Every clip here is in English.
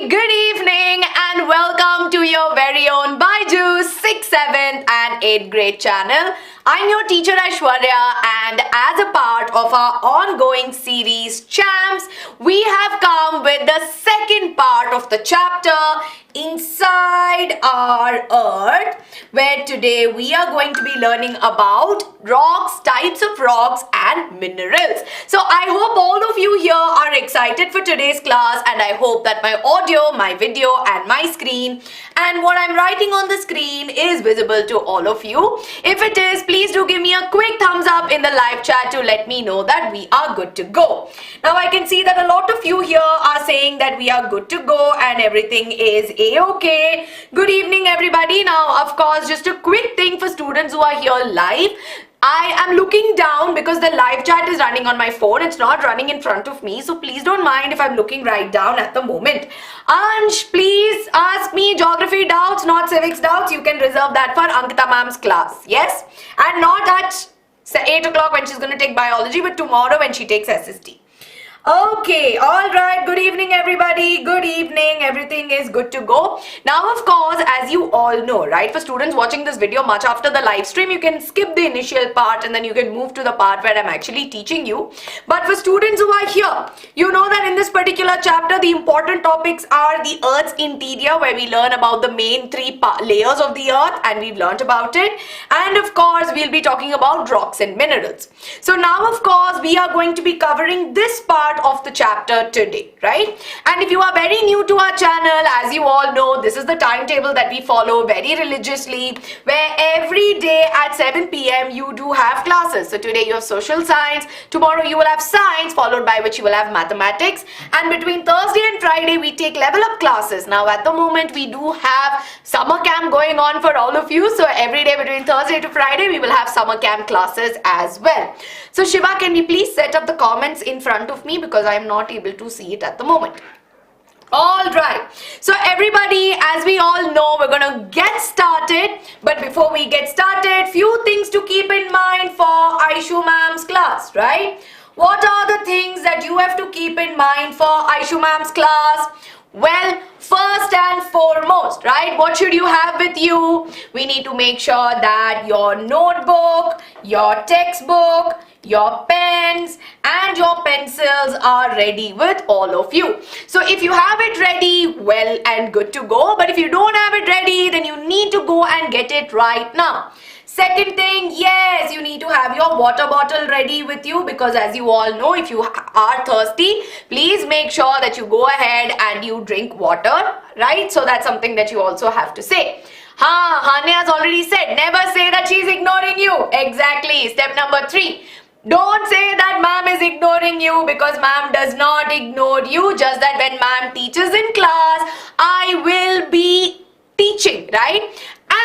good evening and welcome to your very own Byju's 6th, 7th and 8th grade channel. I'm your teacher Aishwarya, and as a part of our ongoing series Champs, we have come with the second part of the chapter Inside Our Earth, where today we are going to be learning about rocks, types of rocks and minerals. So I hope all of you here are excited for today's class, and I hope that my audio, my video and my screen and what I'm writing on the screen is visible to all of you. If it is, please do give me a quick thumbs up in the live chat to let me know that we are good to go. Now I can see that a lot of you here are saying that we are good to go and everything is a-okay. Good evening everybody. Now of course, just a quick thing for students who are here live. I am looking down because the live chat is running on my phone. It's not running in front of me. So please don't mind if I'm looking right down at the moment. Ansh, please ask me geography doubts, not civics doubts. You can reserve that for Ankita ma'am's class. Yes? And not at 8 o'clock when she's going to take biology, but tomorrow when she takes SST. Okay, all right. Good evening, everybody. Good evening. Everything is good to go. Now, of course, as you all know, right, for students watching this video much after the live stream, you can skip the initial part and then you can move to the part where I'm actually teaching you. But for students who are here, you know that in this particular chapter, the important topics are the Earth's interior, where we learn about the main three layers of the Earth, and we've learned about it. And of course, we'll be talking about rocks and minerals. So now, of course, we are going to be covering this part of the chapter today, right? And if you are very new to our channel, as you all know, this is the timetable that we follow very religiously, where every day at 7 p.m. you do have classes. So today you have social science, tomorrow you will have science, followed by which you will have mathematics, and between Thursday and Friday we take level up classes. Now at the moment we do have summer camp going on for all of you, so every day between Thursday to Friday we will have summer camp classes as well. So Shiva, can we please set up the comments in front of me because I am not able to see it at the moment. Alright, so everybody, as we all know, we're gonna get started. But before we get started, few things to keep in mind for Aishu ma'am's class, right? What are the things that you have to keep in mind for Aishu ma'am's class? Well, first and foremost, right, what should you have with you? We need to make sure that your notebook, your textbook, your pens and your pencils are ready with all of you. So if you have it ready, well and good to go. But if you don't have it ready, then you need to go and get it right now. Second thing, yes, you need to have your water bottle ready with you, because as you all know, if you are thirsty, please make sure that you go ahead and you drink water, right? So that's something that you also have to say. Hane has already said, never say that she's ignoring you. Exactly. Step number 3. Don't say that ma'am is ignoring you, because ma'am does not ignore you. Just that when ma'am teaches in class, I will be teaching, right?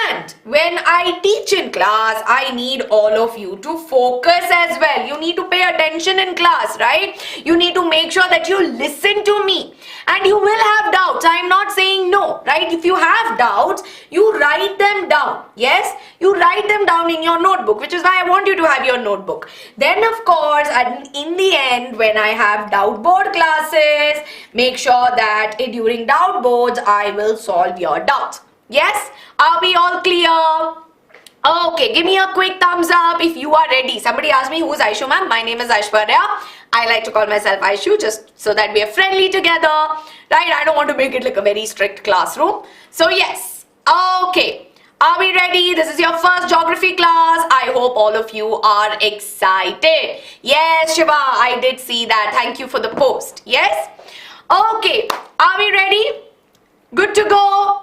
And when I teach in class, I need all of you to focus as well. You need to pay attention in class, right? You need to make sure that you listen to me. And you will have doubts. I am not saying no, right? If you have doubts, you write them down. Yes, you write them down in your notebook, which is why I want you to have your notebook. Then, of course, in the end, when I have doubt board classes, make sure that during doubt boards, I will solve your doubts. Yes? Are we all clear? Okay, give me a quick thumbs up if you are ready. Somebody asked me, who's Aishu ma'am? My name is Aishwarya. I like to call myself Aishu just so that we are friendly together. Right? I don't want to make it like a very strict classroom. So yes. Okay. Are we ready? This is your first geography class. I hope all of you are excited. Yes, Shiva, I did see that. Thank you for the post. Yes? Okay. Are we ready? Good to go?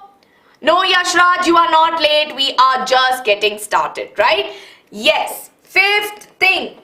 No, Yashraj, you are not late. We are just getting started, right? Yes. Fifth thing,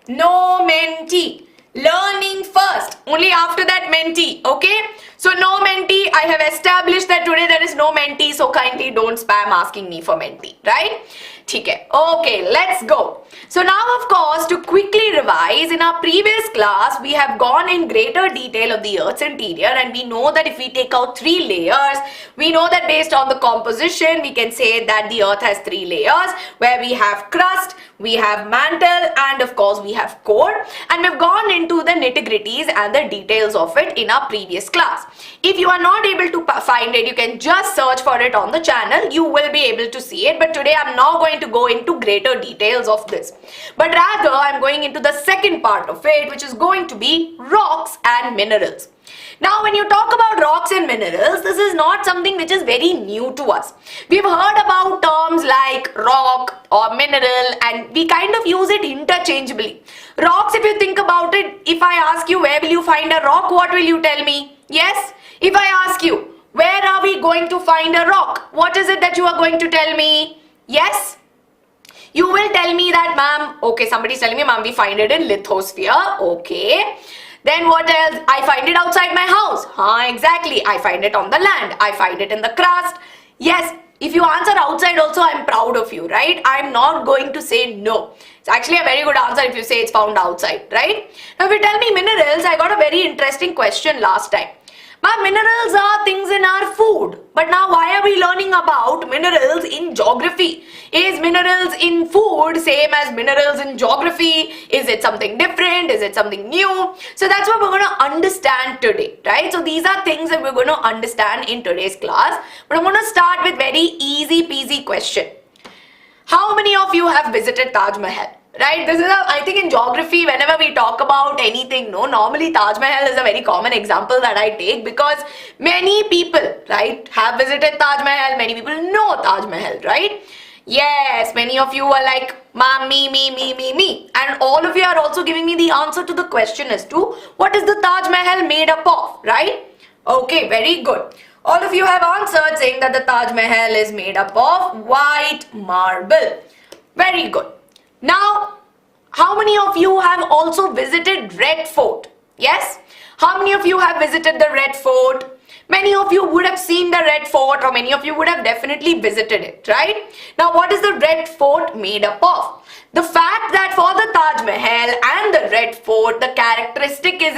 no mentee. Learning first. Only after that mentee, okay? So no mentee. I have established that today there is no mentee, so kindly don't spam asking me for mentee, right? ठीक है, okay, let's go. So now of course, to quickly revise, in our previous class we have gone in greater detail of the Earth's interior, and we know that if we take out 3 layers, we know that based on the composition we can say that the Earth has 3 layers, where we have crust, we have mantle, and of course we have core, and we've gone into the nitty-gritties and the details of it in our previous class. If you are not able to find it, you can just search for it on the channel, you will be able to see it. But today I'm not going to go into greater details of this, but rather I'm going into the second part of it, which is going to be rocks and minerals. Now when you talk about rocks and minerals, this is not something which is very new to us. We've heard about terms like rock or mineral, and we kind of use it interchangeably. Rocks, if you think about it, if I ask you where will you find a rock, what will you tell me? Yes? If I ask you where are we going to find a rock, what is it that you are going to tell me? Yes? You will tell me that, ma'am, okay, somebody's telling me, ma'am, we find it in lithosphere, okay. Then what else? I find it outside my house. Exactly. I find it on the land. I find it in the crust. Yes, if you answer outside also, I'm proud of you, right? I'm not going to say no. It's actually a very good answer if you say it's found outside, right? Now, if you tell me minerals, I got a very interesting question last time. But minerals are things in our food. But now why are we learning about minerals in geography? Is minerals in food same as minerals in geography? Is it something different? Is it something new? So that's what we're going to understand today, right? So these are things that we're going to understand in today's class. But I'm going to start with very easy peasy question. How many of you have visited Taj Mahal? Right, this is I think in geography, whenever we talk about anything, normally Taj Mahal is a very common example that I take, because many people, right, have visited Taj Mahal, many people know Taj Mahal, right? Yes, many of you are like, ma'am, me, and all of you are also giving me the answer to the question as to what is the Taj Mahal made up of, right? Okay, very good. All of you have answered saying that the Taj Mahal is made up of white marble. Very good. Now, how many of you have also visited Red Fort? Yes? How many of you have visited the Red Fort? Many of you would have seen the Red Fort, or many of you would have definitely visited it, right? Now, what is the Red Fort made up of? The fact that for the Taj Mahal and the Red Fort, the characteristic is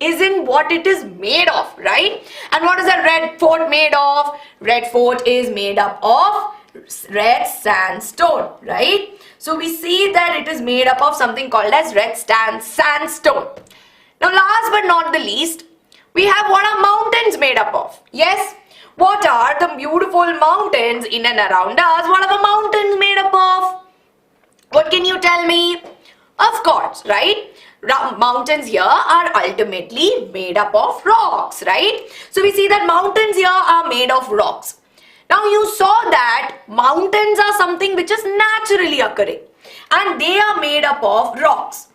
in what it is made of, right? And what is the Red Fort made of? Red Fort is made up of red sandstone, right? So we see that it is made up of something called as red sandstone. Now last but not the least, we have what are mountains made up of? Yes, what are the beautiful mountains in and around us? What are the mountains made up of? What can you tell me? Of course, right? Mountains here are ultimately made up of rocks, right? So we see that mountains here are made of rocks. Now you saw that mountains are something which is naturally occurring, and they are made up of rocks.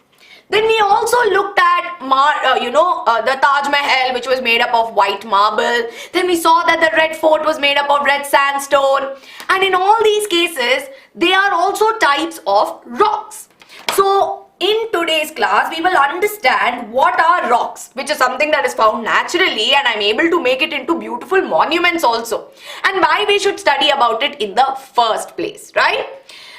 Then we also looked at the Taj Mahal, which was made up of white marble. Then we saw that the Red Fort was made up of red sandstone. And in all these cases, they are also types of rocks. So in today's class, we will understand what are rocks, which is something that is found naturally, and I'm able to make it into beautiful monuments also, and why we should study about it in the first place, right?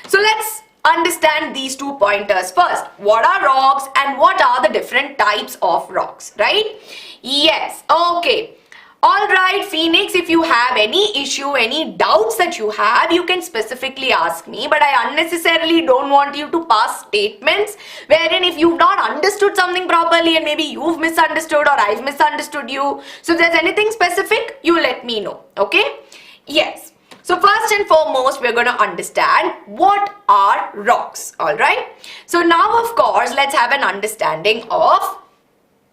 So let's understand these 2 pointers first. What are rocks and what are the different types of rocks, right? Yes, okay. Alright, Phoenix, if you have any issue, any doubts that you have, you can specifically ask me, but I unnecessarily don't want you to pass statements wherein if you've not understood something properly and maybe you've misunderstood or I've misunderstood you. So if there's anything specific, you let me know, okay? Yes. So first and foremost, we're going to understand what are rocks, alright? So now, of course, let's have an understanding of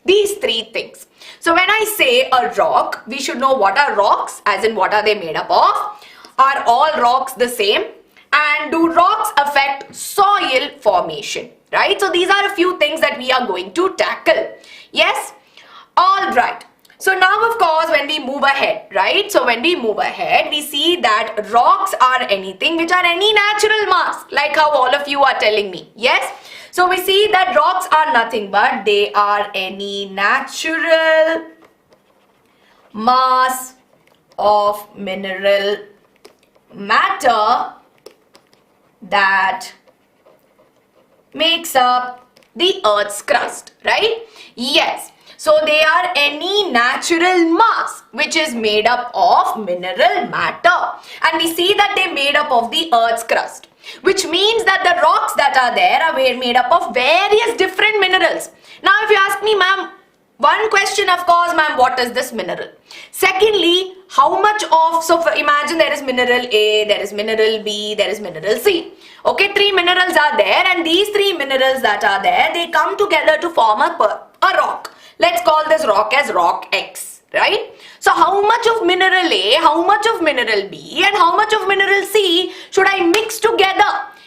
these 3 things. So when I say a rock, we should know what are rocks, as in what are they made up of? Are all rocks the same? And do rocks affect soil formation, right? So these are a few things that we are going to tackle. Yes? Alright. So now, of course, when we move ahead, right? So when we move ahead, we see that rocks are anything which are any natural mass, like how all of you are telling me. Yes? So we see that rocks are nothing but they are any natural mass of mineral matter that makes up the Earth's crust, right? Yes. So they are any natural mass which is made up of mineral matter. And we see that they made up of the Earth's crust, which means that the rocks that are there are made up of various different minerals. Now if you ask me, ma'am, one question, of course, ma'am, what is this mineral? Secondly, how much of, so imagine there is mineral A, there is mineral B, there is mineral C. Okay, three minerals are there, and these three minerals that are there, they come together to form a rock. Let's call this rock as rock X, right? So how much of mineral A, how much of mineral B, and how much of mineral C should I mix together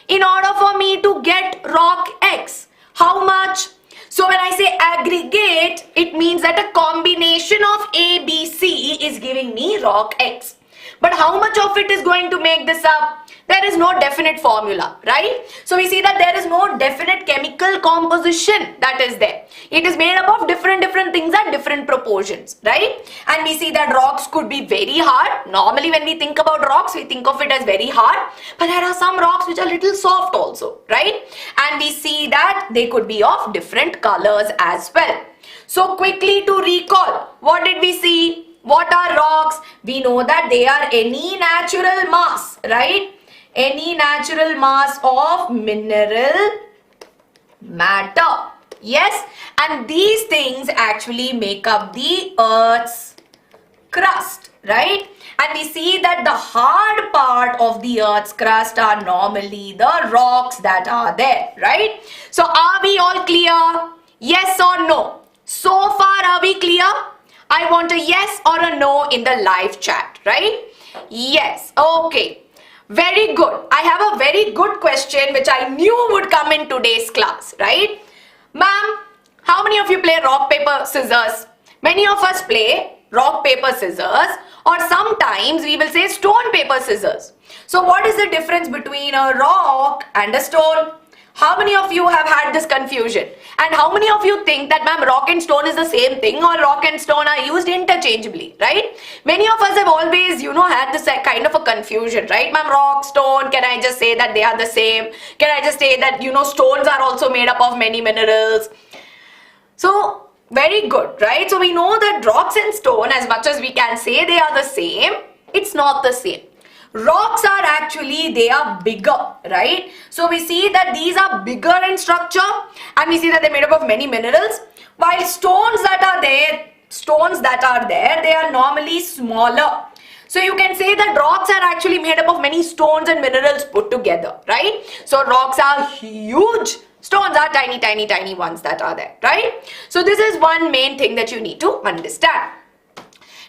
in order for me to get rock X? How much? So when I say aggregate, it means that a combination of A, B, C is giving me rock X. But how much of it is going to make this up? There is no definite formula, right? So we see that there is no definite chemical composition that is there. It is made up of different things at different proportions, right? And we see that rocks could be very hard. Normally when we think about rocks, we think of it as very hard. But there are some rocks which are little soft also, right? And we see that they could be of different colors as well. So quickly to recall, what did we see? What are rocks? We know that they are any natural mass, right? Any natural mass of mineral matter. Yes, and these things actually make up the Earth's crust, right? And we see that the hard part of the Earth's crust are normally the rocks that are there, right? So are we all clear? Yes or no? So far are we clear? I want a yes or a no in the live chat, right? Yes, okay. Very good. I have a very good question which I knew would come in today's class, right? Ma'am, how many of you play rock, paper, scissors? Many of us play rock, paper, scissors, or sometimes we will say stone, paper, scissors. So what is the difference between a rock and a stone? How many of you have had this confusion? And how many of you think that, ma'am, rock and stone is the same thing, or rock and stone are used interchangeably, right? Many of us have always, had this kind of a confusion, right? Ma'am, rock, stone, can I just say that they are the same? Can I just say that, stones are also made up of many minerals? So, very good, right? So, we know that rocks and stone, as much as we can say they are the same, it's not the same. Rocks are actually, they are bigger, right? So we see that these are bigger in structure, and we see that they're made up of many minerals, while stones that are there, they are normally smaller. So you can say that rocks are actually made up of many stones and minerals put together, right? So rocks are huge, stones are tiny ones that are there, right? So this is one main thing that you need to understand.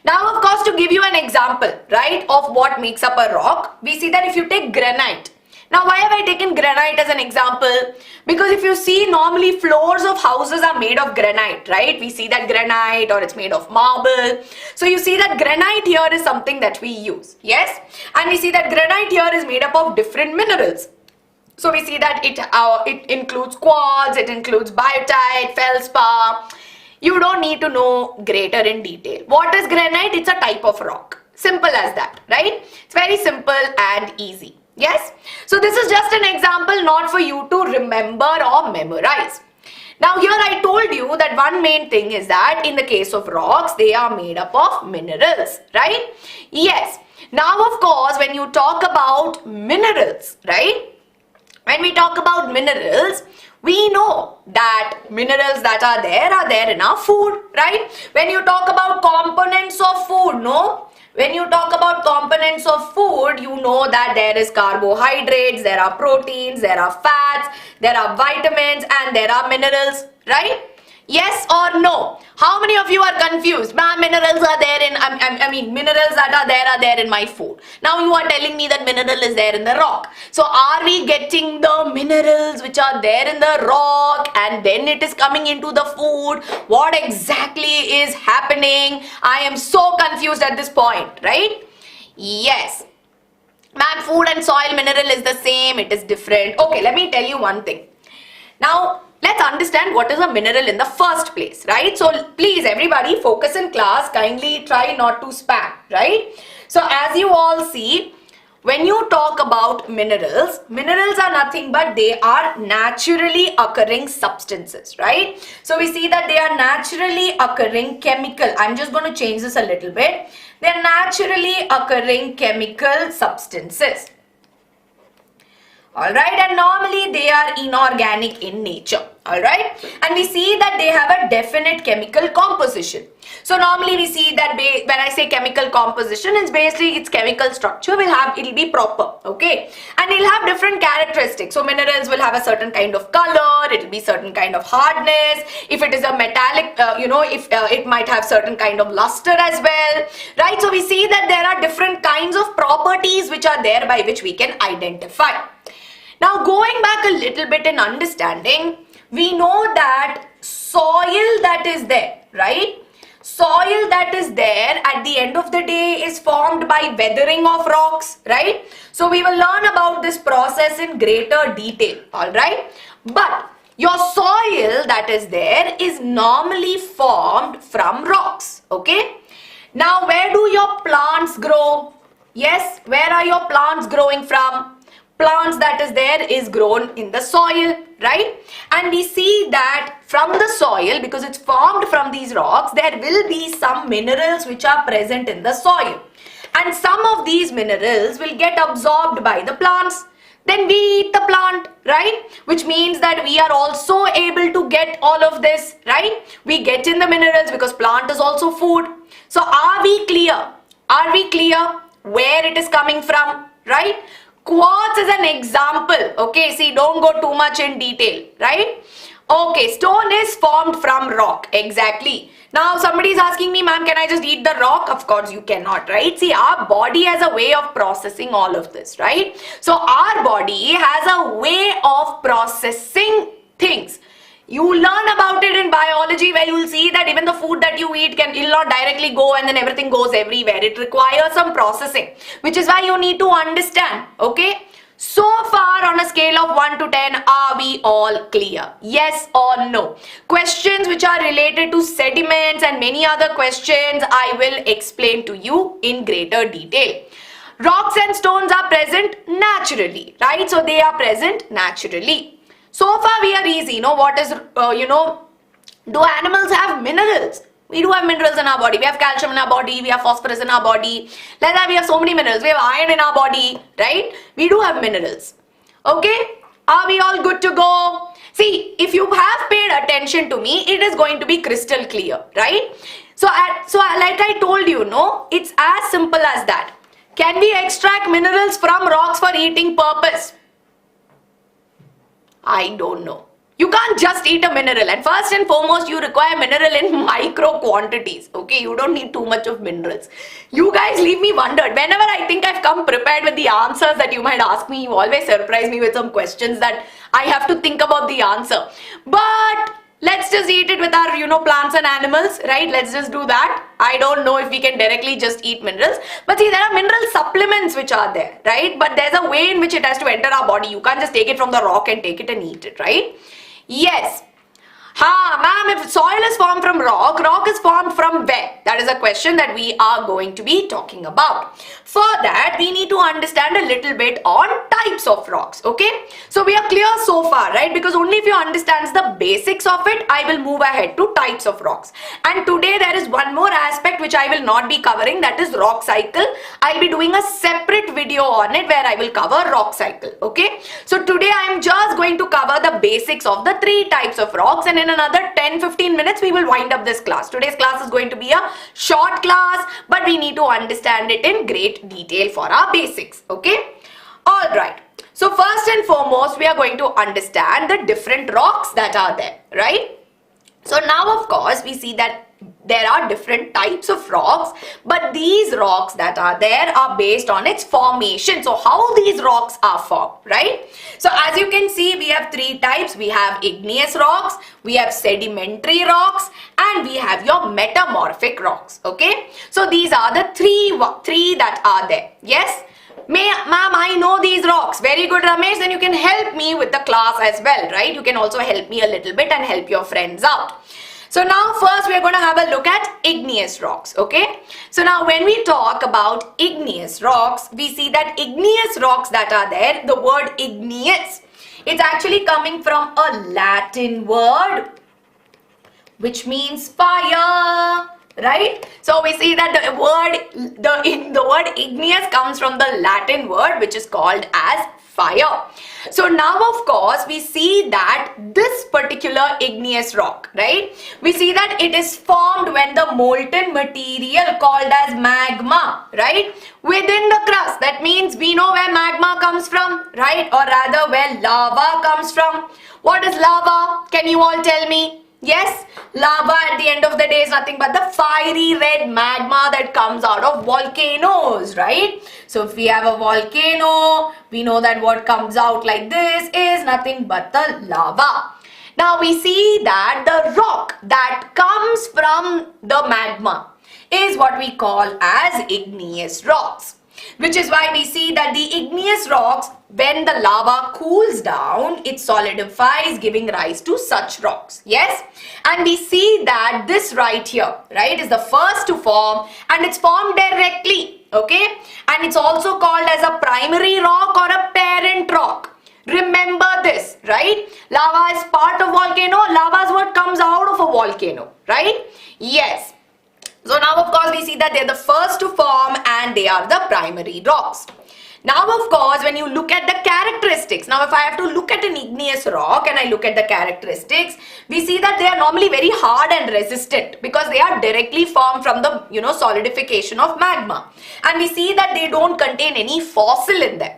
Now, of course, to give you an example, right, of what makes up a rock, we see that if you take granite. Now, why have I taken granite as an example? Because if you see, normally floors of houses are made of granite, right? We see that granite, or it's made of marble. So you see that granite here is something that we use, yes? And we see that granite here is made up of different minerals. So we see that it includes quartz, it includes biotite, feldspar. You don't need to know greater in detail. What is granite? It's a type of rock. Simple as that, right? It's very simple and easy. Yes? So this is just an example, not for you to remember or memorize. Now here I told you that one main thing is that in the case of rocks, they are made up of minerals, right? Yes. Now of course, when you talk about minerals, right? When we talk about minerals, we know that minerals that are there in our food, right? When you talk about components of food, no? When you talk about components of food, you know that there is carbohydrates, there are proteins, there are fats, there are vitamins, and there are minerals, right? Yes or no? How many of you are confused? Ma'am, minerals are there in, minerals that are there in my food. Now you are telling me that mineral is there in the rock. So are we getting the minerals which are there in the rock and then it is coming into the food? What exactly is happening? I am so confused at this point, right? Yes. Ma'am, food and soil mineral is the same, it is different. Okay, let me tell you one thing. Now, let's understand what is a mineral in the first place, right? So please everybody focus in class, kindly try not to spam, right? So as you all see, when you talk about minerals, minerals are nothing but they are naturally occurring substances, right? So we see that they are naturally occurring chemical. I'm just going to change this a little bit. They're naturally occurring chemical substances. Alright, and normally they are inorganic in nature. Alright, and we see that they have a definite chemical composition. So normally we see that when I say chemical composition, it's basically its chemical structure it'll be proper, okay, and it'll have different characteristics. So minerals will have a certain kind of color, it'll be certain kind of hardness. If it is a metallic, it might have certain kind of luster as well, right? So we see that there are different kinds of properties which are there by which we can identify. Now going back a little bit in understanding, we know that soil that is there, right? Soil that is there at the end of the day is formed by weathering of rocks, right? So we will learn about this process in greater detail, alright? But your soil that is there is normally formed from rocks, okay? Now where do your plants grow? Yes, where are your plants growing from? Plants that is there is grown in the soil, right? And we see that from the soil, because it's formed from these rocks, there will be some minerals which are present in the soil. And some of these minerals will get absorbed by the plants. Then we eat the plant, right? Which means that we are also able to get all of this, right? We get in the minerals because plant is also food. So are we clear? Are we clear where it is coming from, right? Quartz is an example, okay? See, don't go too much in detail, right? Okay, stone is formed from rock, exactly. Now, somebody is asking me, ma'am, can I just eat the rock? Of course, you cannot, right? See, our body has a way of processing all of this, right? So, our body has a way of processing things. You learn about it in biology where you will see that even the food that you eat will not directly go and then everything goes everywhere. It requires some processing, which is why you need to understand, okay? So far on a scale of 1 to 10, are we all clear? Yes or no? Questions which are related to sediments and many other questions I will explain to you in greater detail. Rocks and stones are present naturally, right? So they are present naturally. So far we are easy, what is, do animals have minerals? We do have minerals in our body. We have calcium in our body, we have phosphorus in our body. Like that, we have so many minerals. We have iron in our body, right? We do have minerals. Okay? Are we all good to go? See, if you have paid attention to me, it is going to be crystal clear, right? So like I told you, it's as simple as that. Can we extract minerals from rocks for eating purpose? I don't know. You can't just eat a mineral, and first and foremost you require mineral in micro quantities, okay? You don't need too much of minerals. You guys leave me wondered. Whenever I think I've come prepared with the answers that you might ask me, you always surprise me with some questions that I have to think about the answer. But let's just eat it with our, plants and animals, right? Let's just do that. I don't know if we can directly just eat minerals. But see, there are mineral supplements which are there, right? But there's a way in which it has to enter our body. You can't just take it from the rock and take it and eat it, right? Yes. Ma'am, if soil is formed from rock, rock is formed from where? That is a question that we are going to be talking about. For that, we need to understand a little bit on types of rocks, okay? So we are clear so far, right? Because only if you understand the basics of it, I will move ahead to types of rocks. And today there is one more aspect which I will not be covering, that is rock cycle. I'll be doing a separate video on it where I will cover rock cycle, okay? So today I am just going to cover the basics of the 3 types of rocks, and in another 10-15 minutes we will wind up this class. Today's class is going to be a short class, but we need to understand it in great detail for our basics, okay? Alright, so first and foremost we are going to understand the different rocks that are there, right? So now of course we see that there are different types of rocks, but these rocks that are there are based on its formation. So how these rocks are formed, right? So as you can see, we have 3 types. We have igneous rocks, we have sedimentary rocks, and we have your metamorphic rocks, okay? So these are the three that are there. Yes? Ma'am, I know these rocks. Very good, Ramesh. Then you can help me with the class as well, right? You can also help me a little bit and help your friends out. So now first we are going to have a look at igneous rocks, okay? So now when we talk about igneous rocks, we see that igneous rocks that are there, the word igneous, it's actually coming from a Latin word which means fire, right? So we see that the word igneous comes from the Latin word which is called as fire. So now of course we see that this particular igneous rock, right? We see that it is formed when the molten material called as magma, right? Within the crust. That means we know where magma comes from, right? Or rather where lava comes from. What is lava? Can you all tell me? Yes, lava at the end of the day is nothing but the fiery red magma that comes out of volcanoes, right? So if we have a volcano, we know that what comes out like this is nothing but the lava. Now we see that the rock that comes from the magma is what we call as igneous rocks. Which is why we see that the igneous rocks, when the lava cools down, it solidifies, giving rise to such rocks. Yes? And we see that this right here, right, is the first to form, and it's formed directly, okay? And it's also called as a primary rock or a parent rock. Remember this, right? Lava is part of volcano. Lava is what comes out of a volcano, right? Yes. So now of course we see that they are the first to form and they are the primary rocks. Now of course when you look at the characteristics, now if I have to look at an igneous rock and I look at the characteristics, we see that they are normally very hard and resistant because they are directly formed from the solidification of magma. And we see that they don't contain any fossil in them.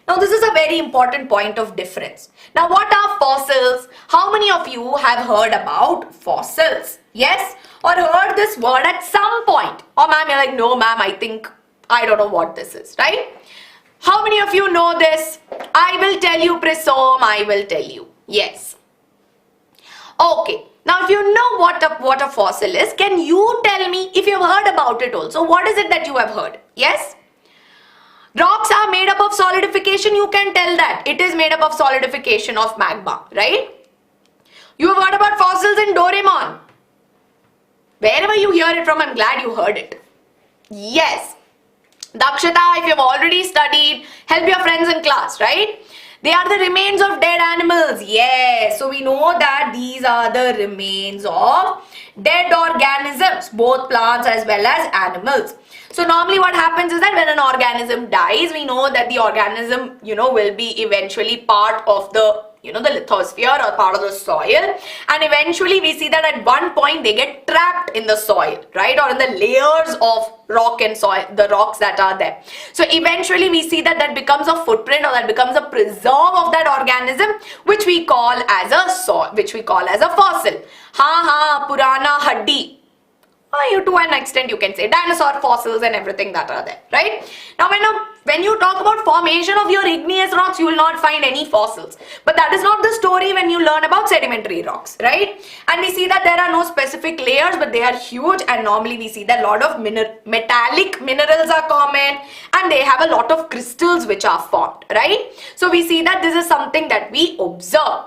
Now this is a very important point of difference. Now what are fossils? How many of you have heard about fossils? Yes? Or heard this word at some point? Or ma'am, you're like, no ma'am, I don't know what this is, right? How many of you know this? I will tell you, Prisome, I will tell you. Yes. Okay. Now if you know what a fossil is, can you tell me if you've heard about it also? What is it that you have heard? Yes? Rocks are made up of solidification, you can tell that. It is made up of solidification of magma, right? You have heard about fossils in Doraemon. Wherever you hear it from, I'm glad you heard it. Yes. Dakshata, if you've already studied, help your friends in class, right? They are the remains of dead animals. Yes. So we know that these are the remains of dead organisms, both plants as well as animals. So normally what happens is that when an organism dies, we know that the organism, will be eventually part of the the lithosphere or part of the soil, and eventually we see that at one point they get trapped in the soil, right, or in the layers of rock and soil, the rocks that are there. So eventually we see that becomes a footprint, or that becomes a preserve of that organism, which we call as a fossil. Purana haddi. To an extent you can say dinosaur fossils and everything that are there, right? Now when you talk about formation of your igneous rocks, you will not find any fossils. But that is not the story when you learn about sedimentary rocks, right? And we see that there are no specific layers, but they are huge, and normally we see that a lot of metallic minerals are common, and they have a lot of crystals which are formed, right? So we see that this is something that we observe.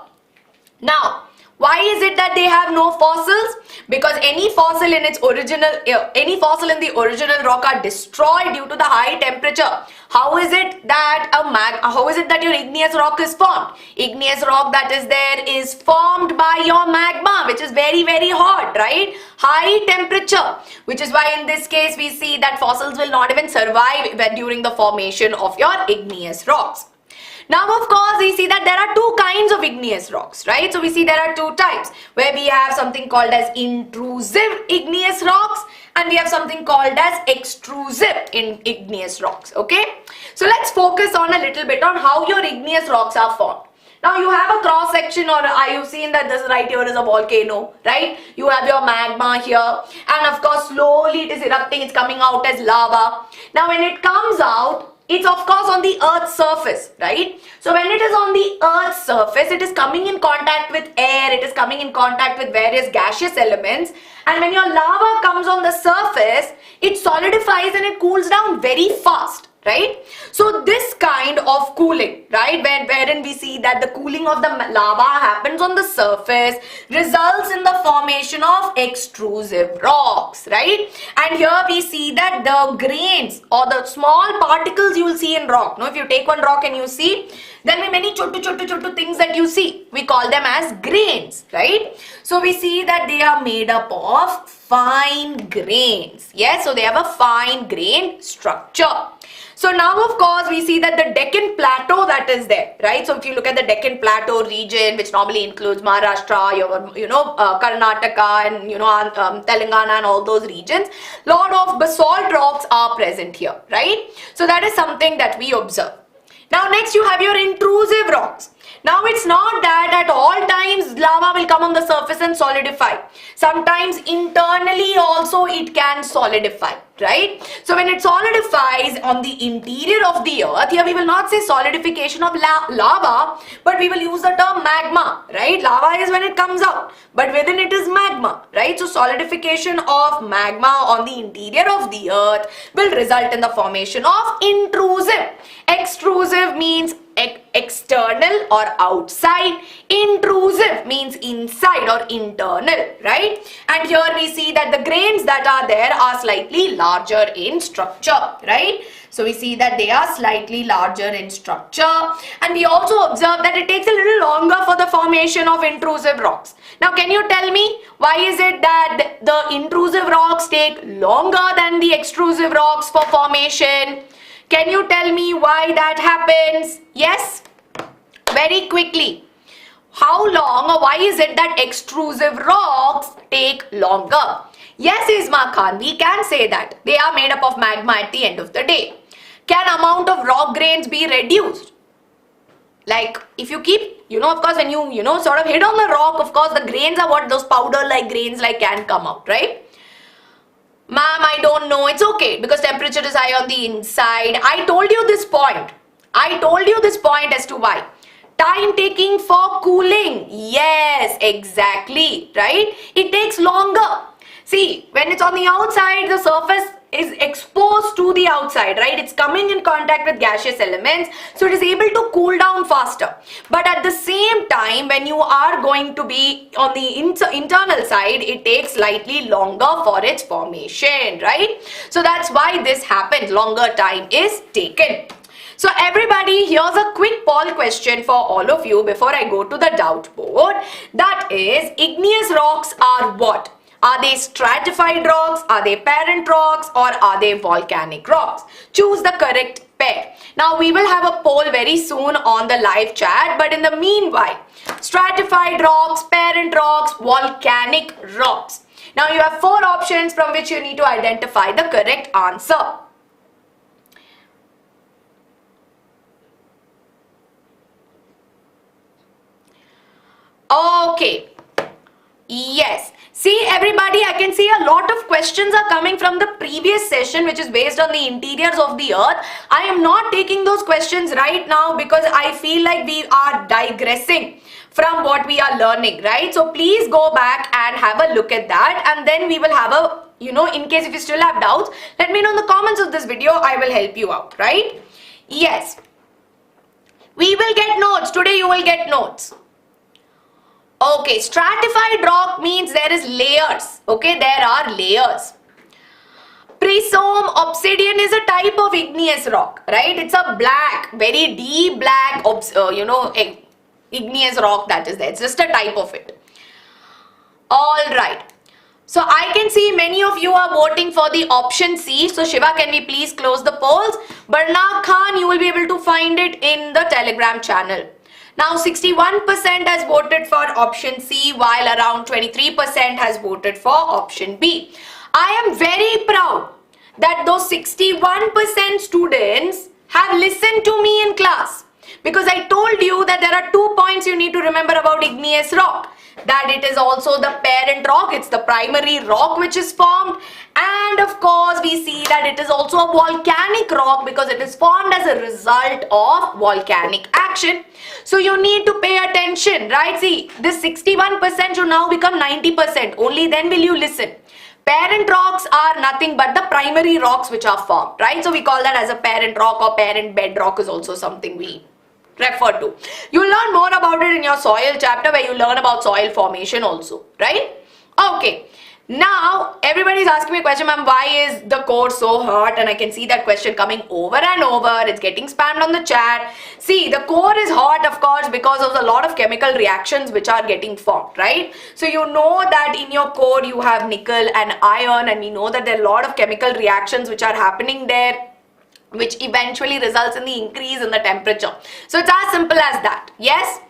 Now, why is it that they have no fossils? Because any fossil in the original rock are destroyed due to the high temperature. How is it that your igneous rock is formed? Igneous rock that is there is formed by your magma, which is very, very hot, right? High temperature, which is why in this case we see that fossils will not even survive during the formation of your igneous rocks. Now of course we see that there are two kinds of igneous rocks, right? So we see there are two types, where we have something called as intrusive igneous rocks, and we have something called as extrusive igneous rocks, okay? So let's focus on a little bit on how your igneous rocks are formed. Now you have a cross section, or you've seen that this right here is a volcano, right? You have your magma here, and of course slowly it is erupting, it's coming out as lava. Now when it comes out, it's of course on the earth's surface, right? So when it is on the earth's surface, it is coming in contact with air, it is coming in contact with various gaseous elements, and when your lava comes on the surface, it solidifies and it cools down very fast, right? So this kind of cooling, right, wherein we see that the cooling of the lava happens on the surface results in the formation of extrusive rocks, right? And here we see that the grains or the small particles you will see in rock. Now if you take one rock and you see, there will be many chotu things that you see. We call them as grains, right? So we see that they are made up of fine grains. Yes, so they have a fine grain structure. So now of course we see that the Deccan Plateau that is there, right? So if you look at the Deccan Plateau region, which normally includes Maharashtra, Karnataka and Telangana and all those regions, lot of basalt rocks are present here, right? So that is something that we observe. Now next you have your intrusive rocks. Now it's not that at all times lava will come on the surface and solidify. Sometimes internally also it can solidify, right? So when it solidifies on the interior of the earth, here we will not say solidification of lava, but we will use the term magma, right? Lava is when it comes out, but within it is magma, right? So solidification of magma on the interior of the earth will result in the formation of intrusive. Extrusive means external or outside. Intrusive means inside or internal, right? And here we see that the grains that are there are slightly larger in structure, right? So we see that they are slightly larger in structure, and we also observe that it takes a little longer for the formation of intrusive rocks. Now can you tell me why is it that the intrusive rocks take longer than the extrusive rocks for formation? Can you tell me why that happens? Yes? Very quickly. How long or why is it that extrusive rocks take longer? Yes, Isma Khan, we can say that. They are made up of magma at the end of the day. Can amount of rock grains be reduced? Like if you keep, of course when you, sort of hit on the rock, of course the grains are what those powder like grains like can come out, right? Ma'am, I don't know. It's okay because temperature is high on the inside. I told you this point. As to why. Time taking for cooling. Yes, exactly, right? It takes longer. See, when it's on the outside, the surface is exposed to the outside, right? It's coming in contact with gaseous elements, so it is able to cool down faster. But at the same time, when you are going to be on the internal side, it takes slightly longer for its formation, right? So that's why this happens. Longer time is taken. So everybody, here's a quick poll question for all of you before I go to the doubt board. That is, igneous rocks are what? Are they stratified rocks, are they parent rocks, or are they volcanic rocks? Choose the correct pair. Now we will have a poll very soon on the live chat, but in the meanwhile, stratified rocks, parent rocks, volcanic rocks. Now you have 4 options from which you need to identify the correct answer. Okay. Yes. See everybody, I can see a lot of questions are coming from the previous session which is based on the interiors of the earth. I am not taking those questions right now because I feel like we are digressing from what we are learning, right? So please go back and have a look at that, and then we will have a, in case if you still have doubts, let me know in the comments of this video. I will help you out, right? Yes. We will get notes. Today you will get notes. Okay, stratified rock means there is layers. Okay, there are layers. Prisome obsidian is a type of igneous rock, right? It's a black, very deep black, igneous rock that is there. It's just a type of it. All right. So I can see many of you are voting for the option C. So Shiva, can we please close the polls? Barna Khan, you will be able to find it in the Telegram channel. Now 61% has voted for option C, while around 23% has voted for option B. I am very proud that those 61% students have listened to me in class, because I told you that there are 2 points you need to remember about igneous rock. That it is also the parent rock, it's the primary rock which is formed, and of course we see that it is also a volcanic rock because it is formed as a result of volcanic action. So you need to pay attention, right? See, this 61% should now become 90%, only then will you listen. Parent rocks are nothing but the primary rocks which are formed, right? So we call that as a parent rock, or parent bedrock is also something we refer to. You'll learn more about it in your soil chapter, where you learn about soil formation also, right? Okay. Now, everybody's asking me a question, ma'am, why is the core so hot? And I can see that question coming over and over. It's getting spammed on the chat. See, the core is hot, of course, because of a lot of chemical reactions which are getting formed, right? So you know that in your core you have nickel and iron, and we know that there are a lot of chemical reactions which are happening there, which eventually results in the increase in the temperature. So it's as simple as that. Yes?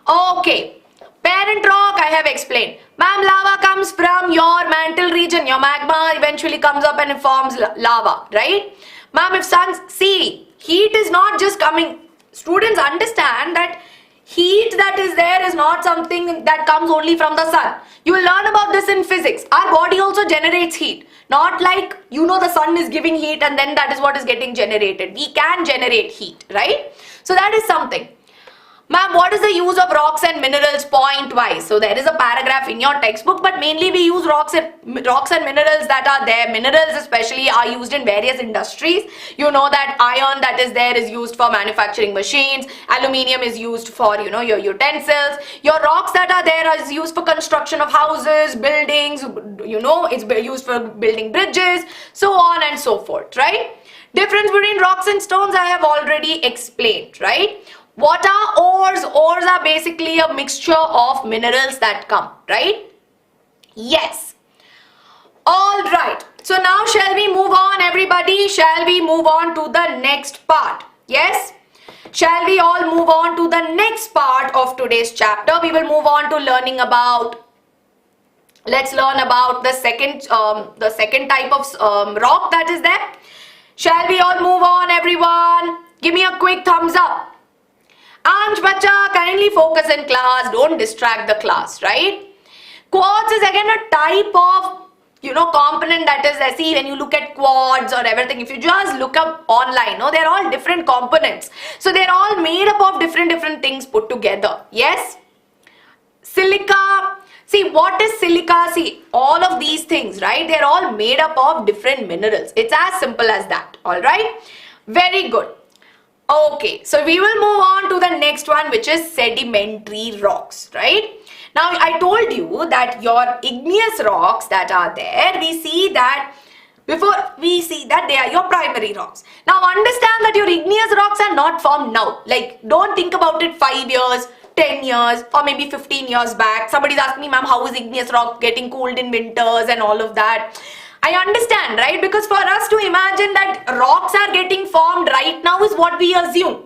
Okay. Parent rock, I have explained. Ma'am, lava comes from your mantle region. Your magma eventually comes up and it forms lava, right? Ma'am, if see, heat is not just coming. Students understand that heat that is there is not something that comes only from the sun. You will learn about this in physics. Our body also generates heat. Not like, the sun is giving heat and then that is what is getting generated. We can generate heat, right? So that is something. Ma'am, what is the use of rocks and minerals point wise? So there is a paragraph in your textbook, but mainly we use rocks and minerals that are there. Minerals especially are used in various industries. You know that iron that is there is used for manufacturing machines. Aluminium is used for, your utensils. Your rocks that are there is used for construction of houses, buildings, it's used for building bridges, so on and so forth, right? Difference between rocks and stones I have already explained, right? What are ores? Ores are basically a mixture of minerals that come, right? Yes. All right. So now shall we move on, everybody? Shall we move on to the next part? Yes? Shall we all move on to the next part of today's chapter? We will move on to learning about, let's learn about the second type of rock that is there. Shall we all move on, everyone? Give me a quick thumbs up. Ansh bacha, kindly focus in class, don't distract the class, right? Quartz is again a type of, component that is, see, when you look at quartz or everything, if you just look up online, they're all different components. So they're all made up of different things put together, yes? Silica, see, what is silica? See, all of these things, right? They're all made up of different minerals. It's as simple as that, all right? Very good. Okay, so we will move on to the next one, which is sedimentary rocks, right? Now, I told you that your igneous rocks that are there, we see that they are your primary rocks. Now, understand that your igneous rocks are not formed now. Like, don't think about it 5 years, 10 years, or maybe 15 years back. Somebody's asking me, ma'am, how is igneous rock getting cooled in winters and all of that? I understand, right? Because for us to imagine that rocks are getting formed right now is what we assume.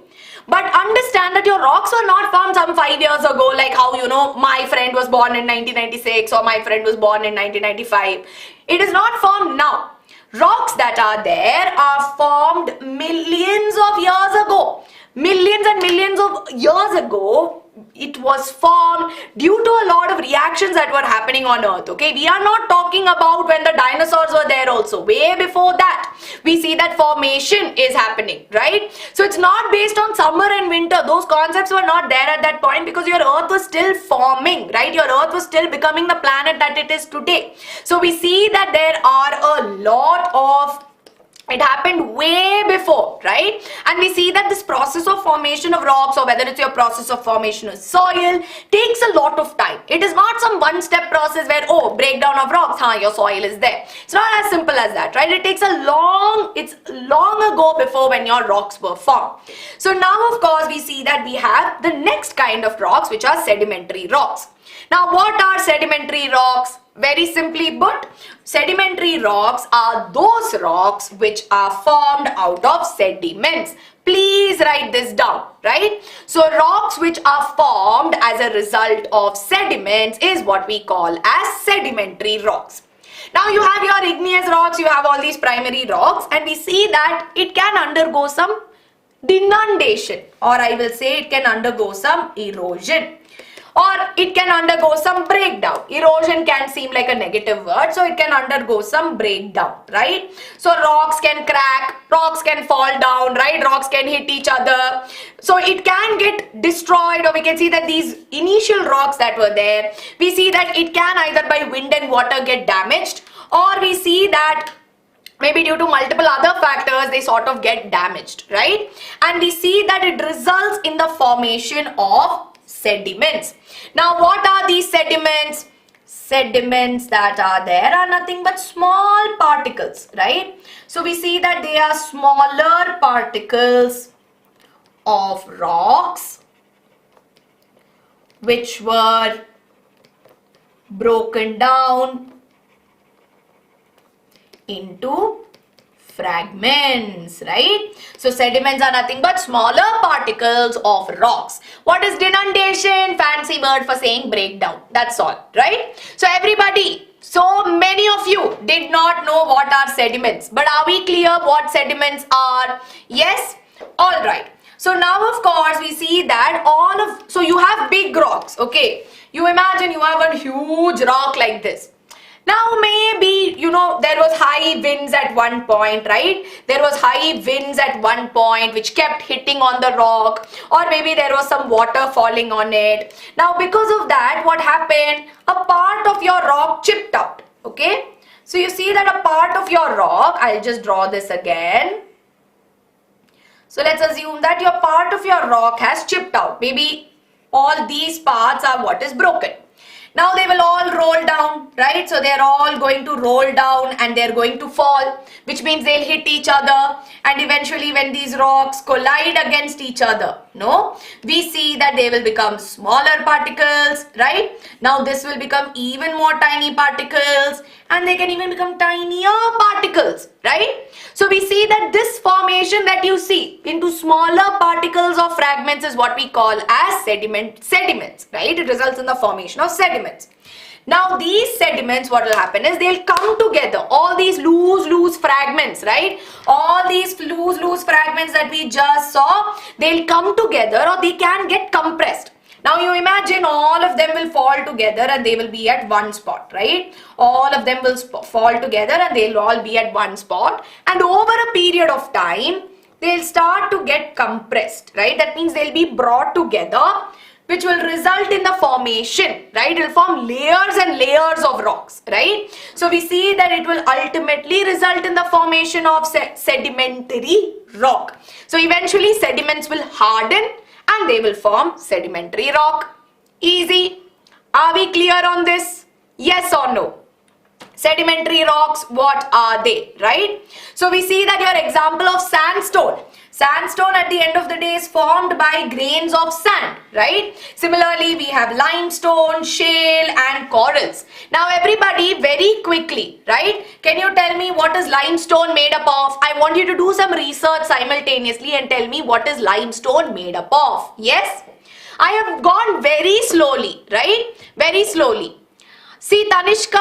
But understand that your rocks were not formed some 5 years ago, like how, my friend was born in 1996 or my friend was born in 1995. It is not formed now. Rocks that are there are formed millions of years ago. Millions and millions of years ago, it was formed due to a lot of reactions that were happening on Earth, okay? We are not talking about when the dinosaurs were there also. Way before that, we see that formation is happening, right? So it's not based on summer and winter. Those concepts were not there at that point because your Earth was still forming, right? Your Earth was still becoming the planet that it is today. So we see that there are a lot of it happened way before, right? And we see that this process of formation of rocks, or whether it's your process of formation of soil, takes a lot of time. It is not some one-step process where, breakdown of rocks, your soil is there. It's not as simple as that, right? It takes it's long ago before when your rocks were formed. So now, of course, we see that we have the next kind of rocks, which are sedimentary rocks. Now, what are sedimentary rocks? Very simply put, sedimentary rocks are those rocks which are formed out of sediments. Please write this down, right? So rocks which are formed as a result of sediments is what we call as sedimentary rocks. Now you have your igneous rocks, you have all these primary rocks, and we see that it can undergo some denudation, or I will say it can undergo some erosion, or it can undergo some breakdown. Erosion can seem like a negative word, so it can undergo some breakdown, right? So rocks can crack, rocks can fall down, right? Rocks can hit each other. So it can get destroyed, or we can see that these initial rocks that were there, we see that it can either by wind and water get damaged, or we see that maybe due to multiple other factors they sort of get damaged, right? And we see that it results in the formation of sediments. Now what are these sediments? Sediments that are there are nothing but small particles, right? So we see that they are smaller particles of rocks which were broken down into fragments, right? So sediments are nothing but smaller particles of rocks. What is denudation? Fancy word for saying breakdown. That's all, right? So everybody, so many of you did not know what are sediments, but are we clear what sediments are? Yes? All right. So now of course we see that so you have big rocks, okay? You imagine you have a huge rock like this. Now maybe, there was high winds at one point, right? There was high winds at one point which kept hitting on the rock, or maybe there was some water falling on it. Now because of that, what happened? A part of your rock chipped out, okay? So you see that a part of your rock, I'll just draw this again. So let's assume that your part of your rock has chipped out. Maybe all these parts are what is broken. Now they will all roll down, right? So they're all going to roll down and they're going to fall, which means they'll hit each other, and eventually when these rocks collide against each other, we see that they will become smaller particles, right? Now this will become even more tiny particles, and they can even become tinier particles, right? So we see that this formation that you see into smaller particles or fragments is what we call as sediments, right? It results in the formation of sediments. Now these sediments, what will happen is they'll come together, all these loose fragments, right? All these loose fragments that we just saw, they'll come together or they can get compressed. Now you imagine all of them will fall together and they will be at one spot, right? All of them will fall together and they'll all be at one spot, and over a period of time, they'll start to get compressed, right? That means they'll be brought together, which will result in the formation, right? It will form layers and layers of rocks, right? So we see that it will ultimately result in the formation of sedimentary rock. So eventually sediments will harden and they will form sedimentary rock. Easy. Are we clear on this? Yes or no? Sedimentary rocks, what are they, right? So we see that your example of sandstone. Sandstone at the end of the day is formed by grains of sand, right? Similarly, we have limestone, shale and corals. Now everybody, very quickly, right? Can you tell me what is limestone made up of? I want you to do some research simultaneously and tell me what is limestone made up of. Yes? I have gone very slowly, right? Very slowly. See, Tanishka,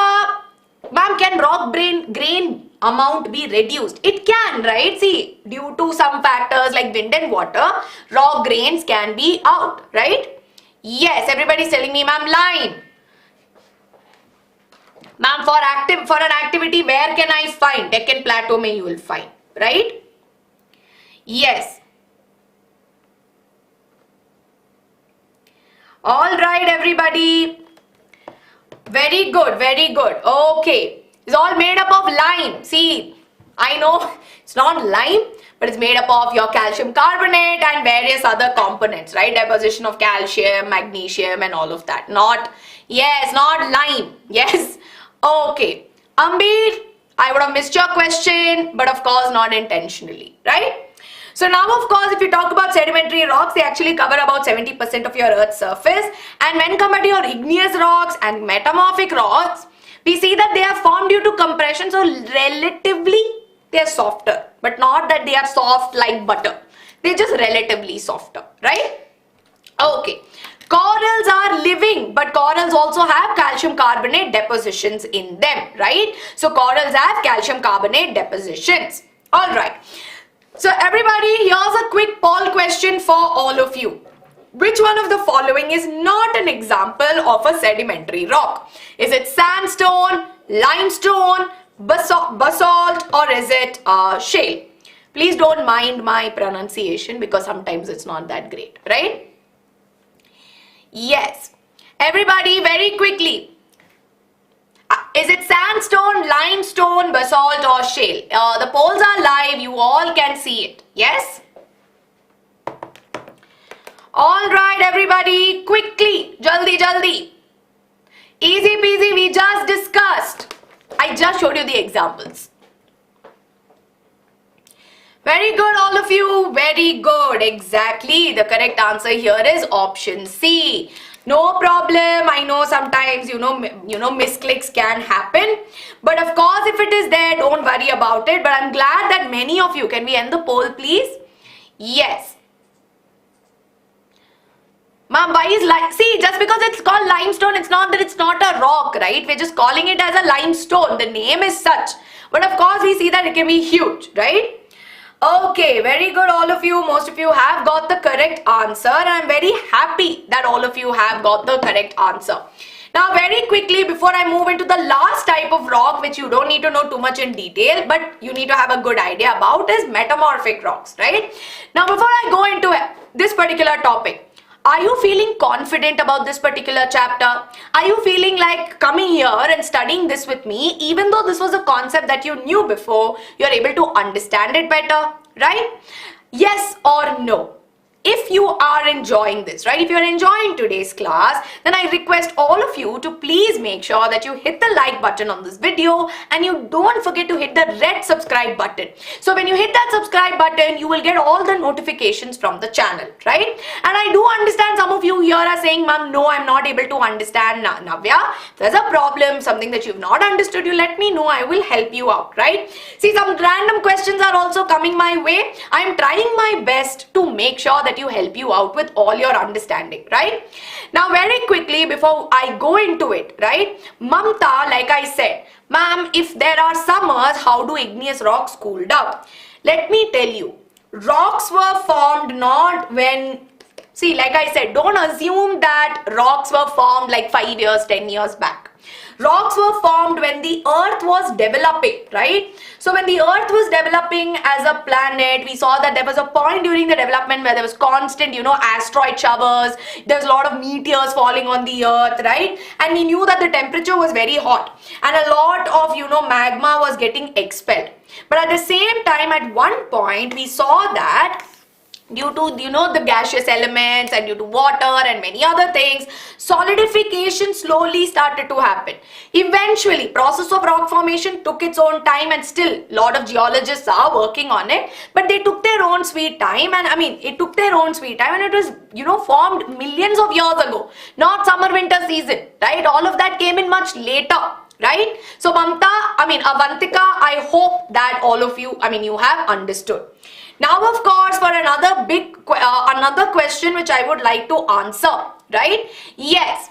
ma'am, can rock grain amount be reduced? It can, right? See, due to some factors like wind and water, rock grains can be out, right? Yes, everybody's telling me, ma'am, lime. Ma'am, for an activity, where can I find? Deccan Plateau mein you will find, right? Yes. All right, everybody. Very good, very good. Okay. It's all made up of lime. See, I know it's not lime, but it's made up of your calcium carbonate and various other components, right? Deposition of calcium, magnesium and all of that. Not lime. Yes. Okay. Ambir, I would have missed your question, but of course not intentionally, right? So now of course if you talk about sedimentary rocks, they actually cover about 70% of your Earth's surface, and when compared to your igneous rocks and metamorphic rocks, we see that they are formed due to compression, so relatively they are softer, but not that they are soft like butter. They're just relatively softer, right? Okay. Corals are living, but corals also have calcium carbonate depositions in them, right? So corals have calcium carbonate depositions. All right. So everybody, here's a quick poll question for all of you. Which one of the following is not an example of a sedimentary rock? Is it sandstone, limestone, basalt, or is it shale? Please don't mind my pronunciation because sometimes it's not that great, right? Yes. Everybody, very quickly. Is it Sandstone, limestone, basalt or shale? The polls are live. You all can see it. Yes? All right, everybody. Quickly. Jaldi, jaldi. Easy peasy. We just discussed. I just showed you the examples. Very good, all of you. Very good. Exactly. The correct answer here is option C. No problem. I know sometimes, misclicks can happen. But of course, if it is there, don't worry about it. But I'm glad that many of you, can we end the poll, please? Yes. Ma'am, why is see, just because it's called limestone, it's not that it's not a rock, right? We're just calling it as a limestone. The name is such. But of course, we see that it can be huge, right? Okay, very good, all of you. Most of you have got the correct answer. I'm very happy that all of you have got the correct answer. Now, very quickly, before I move into the last type of rock, which you don't need to know too much in detail, but you need to have a good idea about, is metamorphic rocks, right? Now, before I go into this particular topic, are you feeling confident about this particular chapter? Are you feeling like coming here and studying this with me, even though this was a concept that you knew before, you're able to understand it better, right? Yes or no? If you are enjoying this, right? If you're enjoying today's class, then I request all of you to please make sure that you hit the like button on this video and you don't forget to hit the red subscribe button. So when you hit that subscribe button, you will get all the notifications from the channel, right? And I do understand some of you here are saying, Ma'am, no, I'm not able to understand. Navya, if there's a problem, something that you've not understood, you let me know. I will help you out, right? See, some random questions are also coming my way. I'm trying my best to make sure that you help you out with all your understanding, right? Now, very quickly, before I go into it, right? Mamta, like I said, ma'am, if there are summers, how do igneous rocks cool down? Let me tell you, rocks were formed not when, see, like I said, don't assume that rocks were formed like 5 years, 10 years back. Rocks were formed when the earth was developing, right? So when the earth was developing as a planet, we saw that there was a point during the development where there was constant, asteroid showers. There was a lot of meteors falling on the earth, right? And we knew that the temperature was very hot and a lot of, magma was getting expelled. But at the same time, at one point, we saw that due to, the gaseous elements and due to water and many other things, solidification slowly started to happen. Eventually, process of rock formation took its own time, and still a lot of geologists are working on it, but they took their own sweet time. And it took their own sweet time, and it was, formed millions of years ago, not summer winter season, right? All of that came in much later. Right? So Avantika, I hope that all of you, you have understood. Now, of course, for another question which I would like to answer, right? Yes.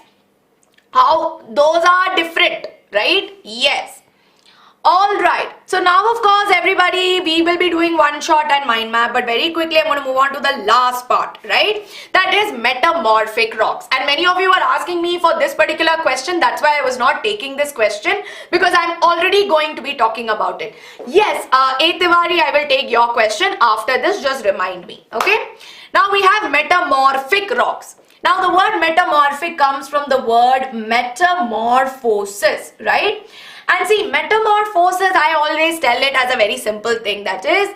How those are different, right? Yes. All right. So now, of course, everybody, we will be doing one shot and mind map, but very quickly, I'm going to move on to the last part, right? That is metamorphic rocks. And many of you are asking me for this particular question. That's why I was not taking this question, because I'm already going to be talking about it. Yes, A. Tiwari, I will take your question after this. Just remind me. Okay. Now we have metamorphic rocks. Now the word metamorphic comes from the word metamorphosis, right? And see, metamorphosis, I always tell it as a very simple thing. That is,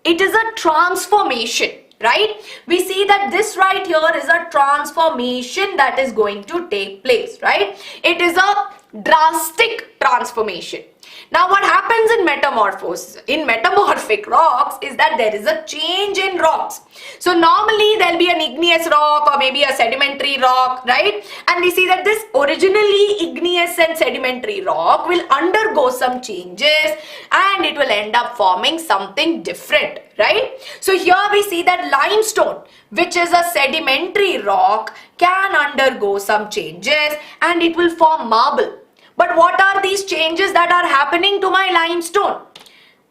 it is a transformation, right? We see that this right here is a transformation that is going to take place, right? It is a drastic transformation. Now, what happens in metamorphosis, in metamorphic rocks, is that there is a change in rocks. So normally there'll be an igneous rock or maybe a sedimentary rock, right? And we see that this originally igneous and sedimentary rock will undergo some changes and it will end up forming something different, right? So here we see that limestone, which is a sedimentary rock, can undergo some changes and it will form marble. But what are these changes that are happening to my limestone?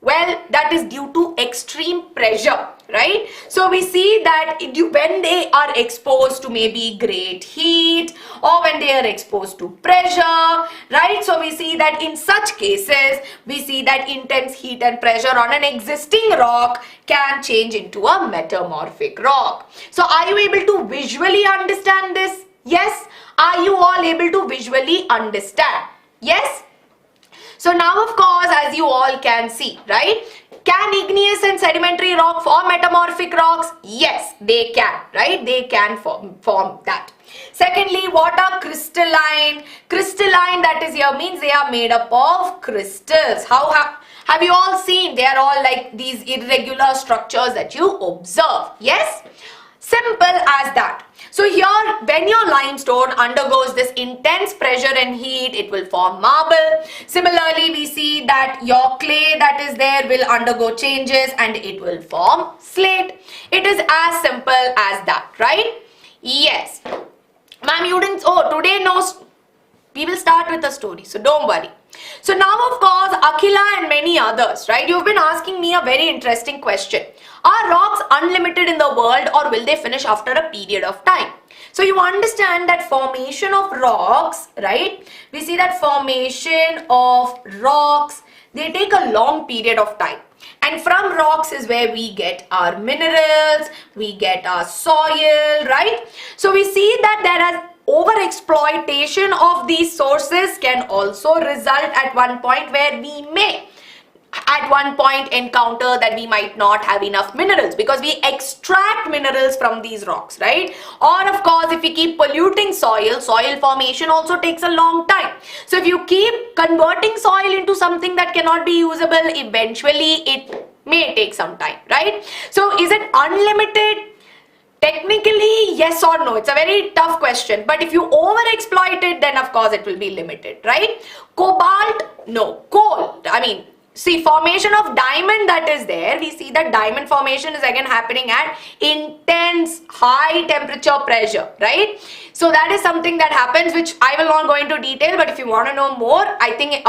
Well, that is due to extreme pressure, right? So we see that when they are exposed to maybe great heat or when they are exposed to pressure, right? So we see that in such cases, we see that intense heat and pressure on an existing rock can change into a metamorphic rock. So are you able to visually understand this? Yes. Are you all able to visually understand? Yes? So now of course, as you all can see, right? Can igneous and sedimentary rock form metamorphic rocks? Yes, they can, right? They can form that. Secondly, what are crystalline? Crystalline, that is here, means they are made up of crystals. Have you all seen? They are all like these irregular structures that you observe. Yes? Simple as that. So here, when your limestone undergoes this intense pressure and heat, it will form marble. Similarly, we see that your clay that is there will undergo changes and it will form slate. It is as simple as that, right? Yes. Ma'am, you didn't, today no, we will start with a story, so don't worry. So now of course, Akhila and many others, right? You've been asking me a very interesting question. Are rocks unlimited in the world or will they finish after a period of time? So you understand that formation of rocks, right? We see that formation of rocks, they take a long period of time. And from rocks is where we get our minerals, we get our soil, right? So we see that there is overexploitation of these sources can also result at one point where we may at one point encounter that we might not have enough minerals because we extract minerals from these rocks, right? Or of course, if we keep polluting soil formation also takes a long time. So if you keep converting soil into something that cannot be usable, eventually it may take some time, right? So is it unlimited? Technically, yes or no. It's a very tough question. But if you overexploit it, then of course it will be limited, right? Cobalt, no. Coal, see, formation of diamond that is there, we see that diamond formation is again happening at intense high temperature pressure, right? So that is something that happens, which I will not go into detail, but if you want to know more, I think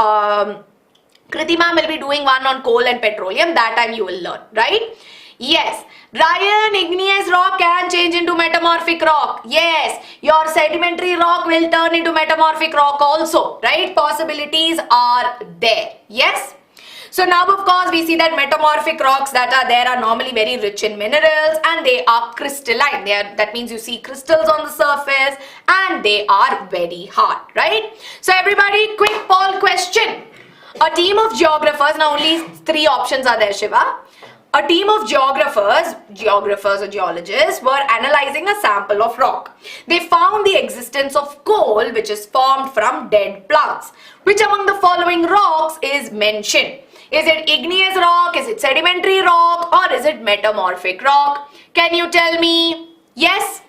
Kriti ma'am will be doing one on coal and petroleum. That time you will learn, right? Yes. Ryan, igneous rock can change into metamorphic rock. Yes, your sedimentary rock will turn into metamorphic rock also, right? Possibilities are there. Yes. So now of course we see that metamorphic rocks that are there are normally very rich in minerals and they are crystalline. That means you see crystals on the surface and they are very hard, right? So everybody, quick poll question. A team of geographers, now only 3 options are there, Shiva. A team of geographers or geologists were analyzing a sample of rock. They found the existence of coal which is formed from dead plants. Which among the following rocks is mentioned? Is it igneous rock, is it sedimentary rock, or is it metamorphic rock? Can you tell me? Yes?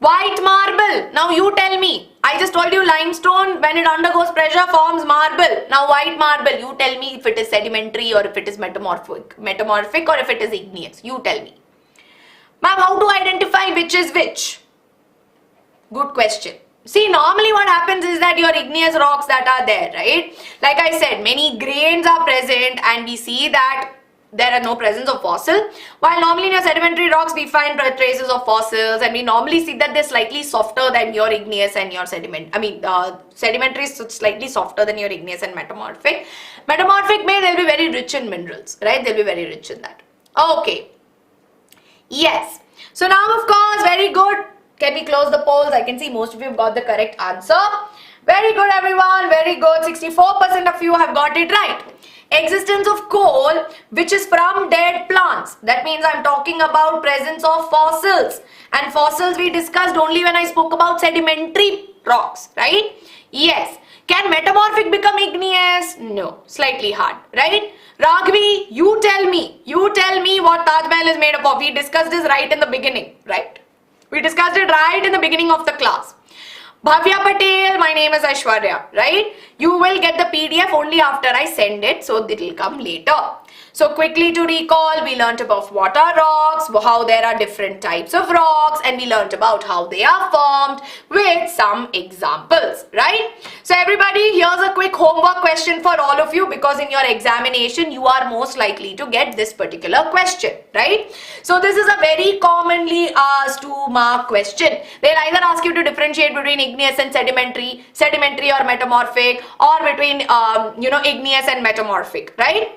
White marble. Now you tell me. I just told you limestone, when it undergoes pressure, forms marble. Now white marble, you tell me if it is sedimentary or if it is metamorphic or if it is igneous. You tell me. Ma'am, how to identify which is which? Good question. See, normally what happens is that your igneous rocks that are there, right? Like I said, many grains are present and we see that there are no presence of fossil. While normally in your sedimentary rocks, we find traces of fossils and we normally see that they're slightly softer than your igneous and your sediment. Sedimentary is slightly softer than your igneous and metamorphic. Metamorphic they'll be very rich in minerals, right? They'll be very rich in that. Okay. Yes. So now of course, very good. Can we close the polls? I can see most of you have got the correct answer. Very good everyone, very good. 64% of you have got it right. Existence of coal which is from dead plants. That means I'm talking about presence of fossils. And fossils we discussed only when I spoke about sedimentary rocks, right? Yes. Can metamorphic become igneous? No. Slightly hard, right? Raghvi, you tell me what Taj Mahal is made up of. We discussed this right in the beginning, right? We discussed it right in the beginning of the class. Bhavya Patel, my name is Aishwarya, right? You will get the PDF only after I send it, so it will come later. So quickly to recall, we learnt about what are rocks, how there are different types of rocks, and we learnt about how they are formed with some examples, right? So everybody, here's a quick homework question for all of you because in your examination, you are most likely to get this particular question, right? So this is a very commonly asked 2-mark question. They'll either ask you to differentiate between igneous and sedimentary or metamorphic, or between, igneous and metamorphic, right?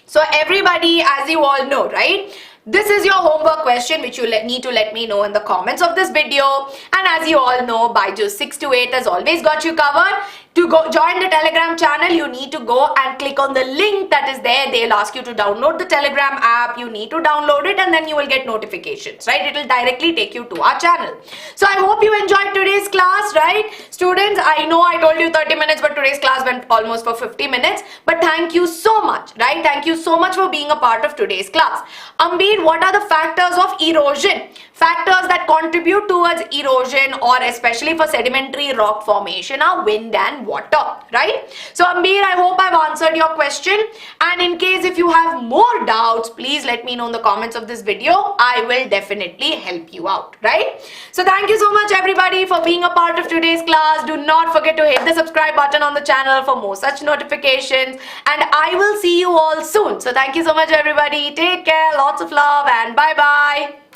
So everybody, as you all know, right? This is your homework question which you need to let me know in the comments of this video. And as you all know, Byju's 6 to 8 has always got you covered. To go join the Telegram channel, you need to go and click on the link that is there. They'll ask you to download the Telegram app. You need to download it and then you will get notifications, right? It will directly take you to our channel. So I hope you enjoyed today's class, right? Students, I know I told you 30 minutes, but today's class went almost for 50 minutes. But thank you so much, right? Thank you so much for being a part of today's class. Ambir, what are the factors of erosion? Factors that contribute towards erosion or especially for sedimentary rock formation are wind and water, right? So Ambir, I hope I've answered your question, and in case if you have more doubts, please let me know in the comments of this video. I will definitely help you out, right? So thank you so much everybody for being a part of today's class. Do not forget to hit the subscribe button on the channel for more such notifications, and I will see you all soon. So thank you so much everybody. Take care, lots of love, and bye bye.